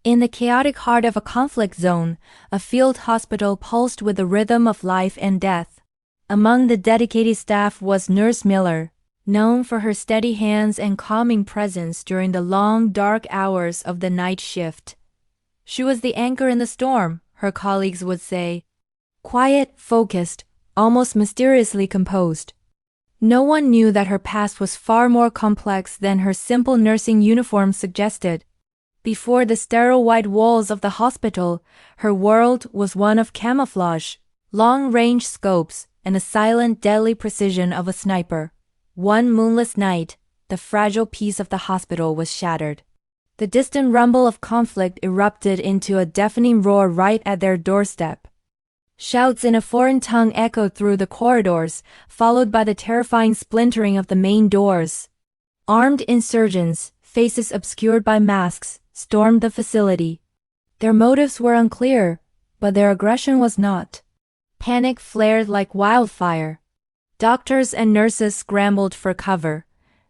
In the chaotic heart of a conflict zone, a field hospital pulsed with the rhythm of life and death. Among the dedicated staff was Nurse Miller, known for her steady hands and calming presence during the long, dark hours of the night shift. She was the anchor in the storm, her colleagues would say. Quiet, focused, almost mysteriously composed. No one knew that her past was far more complex than her simple nursing uniform suggested. Before the sterile white walls of the hospital, her world was one of camouflage, long-range scopes, and the silent, deadly precision of a sniper. One moonless night, the fragile peace of the hospital was shattered. The distant rumble of conflict erupted into a deafening roar right at their doorstep. Shouts in a foreign tongue echoed through the corridors, followed by the terrifying splintering of the main doors. Armed insurgents, faces obscured by masks, stormed the facility. Their motives were unclear, but their aggression was not. Panic flared like wildfire. Doctors and nurses scrambled for cover,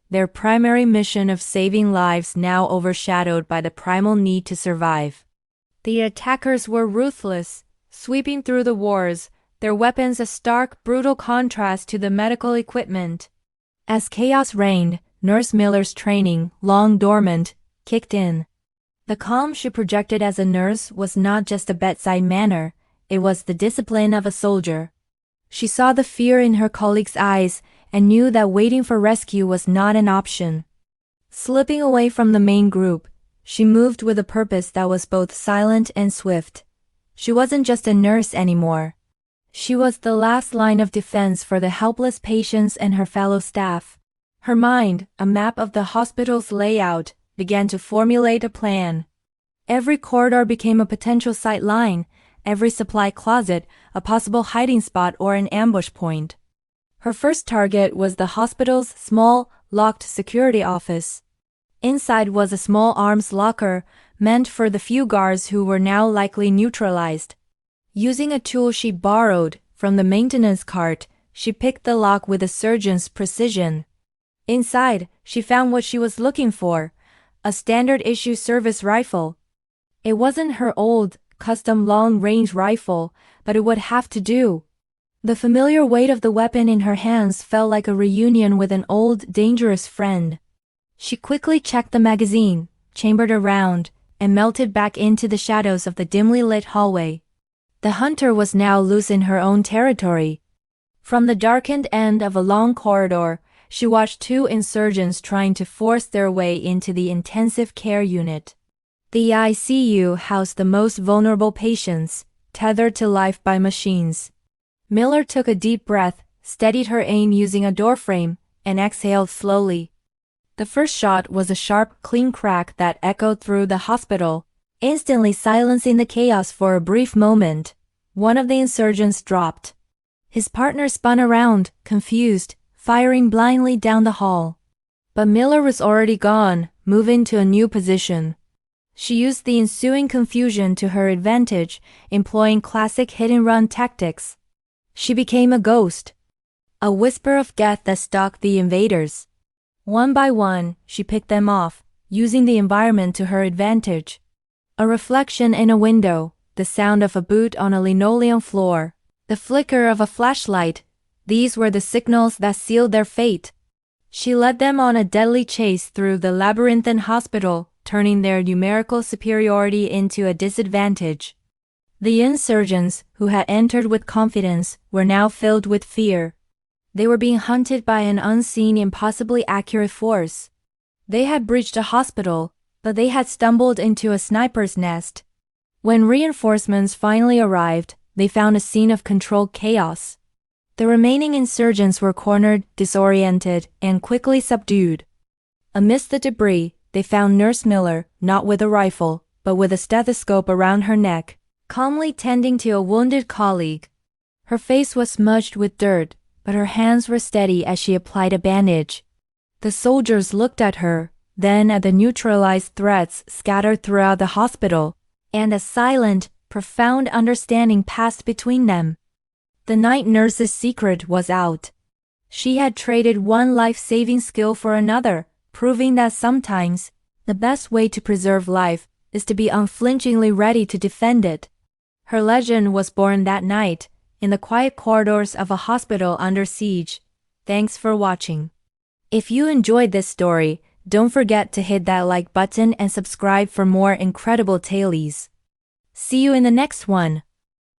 their primary mission of saving lives now overshadowed by the primal need to survive. The attackers were ruthless, sweeping through the wards, their weapons a stark, brutal contrast to the medical equipment. As chaos reigned, Nurse Miller's training, long dormant, kicked in. The calm she projected as a nurse was not just a bedside manner, it was the discipline of a soldier. She saw the fear in her colleagues' eyes and knew that waiting for rescue was not an option. Slipping away from the main group, she moved with a purpose that was both silent and swift. She wasn't just a nurse anymore. She was the last line of defense for the helpless patients and her fellow staff. Her mind, a map of the hospital's layout, began to formulate a plan. Every corridor became a potential sight line, every supply closet a possible hiding spot or an ambush point. Her first target was the hospital's small, locked security office. Inside was a small arms locker, meant for the few guards who were now likely neutralized. Using a tool she borrowed from the maintenance cart, she picked the lock with a surgeon's precision. Inside, she found what she was looking for, a standard-issue service rifle. It wasn't her old, custom long-range rifle, but it would have to do. The familiar weight of the weapon in her hands felt like a reunion with an old, dangerous friend. She quickly checked the magazine, chambered a round, and melted back into the shadows of the dimly lit hallway. The hunter was now loose in her own territory. From the darkened end of a long corridor, she watched two insurgents trying to force their way into the intensive care unit. The ICU housed the most vulnerable patients, tethered to life by machines. Miller took a deep breath, steadied her aim using a doorframe, and exhaled slowly. The first shot was a sharp, clean crack that echoed through the hospital, instantly silencing the chaos for a brief moment. One of the insurgents dropped. His partner spun around, confused, firing blindly down the hall. But Miller was already gone, moving to a new position. She used the ensuing confusion to her advantage, employing classic hit-and-run tactics. She became a ghost, a whisper of death that stalked the invaders. One by one, she picked them off, using the environment to her advantage. A reflection in a window, the sound of a boot on a linoleum floor, the flicker of a flashlight, these were the signals that sealed their fate. She led them on a deadly chase through the labyrinthine hospital, turning their numerical superiority into a disadvantage. The insurgents, who had entered with confidence, were now filled with fear. They were being hunted by an unseen, impossibly accurate force. They had breached a hospital, but they had stumbled into a sniper's nest. When reinforcements finally arrived, they found a scene of controlled chaos. The remaining insurgents were cornered, disoriented, and quickly subdued. Amidst the debris, they found Nurse Miller, not with a rifle, but with a stethoscope around her neck, calmly tending to a wounded colleague. Her face was smudged with dirt, but her hands were steady as she applied a bandage. The soldiers looked at her, then at the neutralized threats scattered throughout the hospital, and a silent, profound understanding passed between them. The night nurse's secret was out. She had traded one life-saving skill for another, proving that sometimes, the best way to preserve life is to be unflinchingly ready to defend it. Her legend was born that night, in the quiet corridors of a hospital under siege. Thanks for watching. If you enjoyed this story, don't forget to hit that like button and subscribe for more incredible tales. See you in the next one.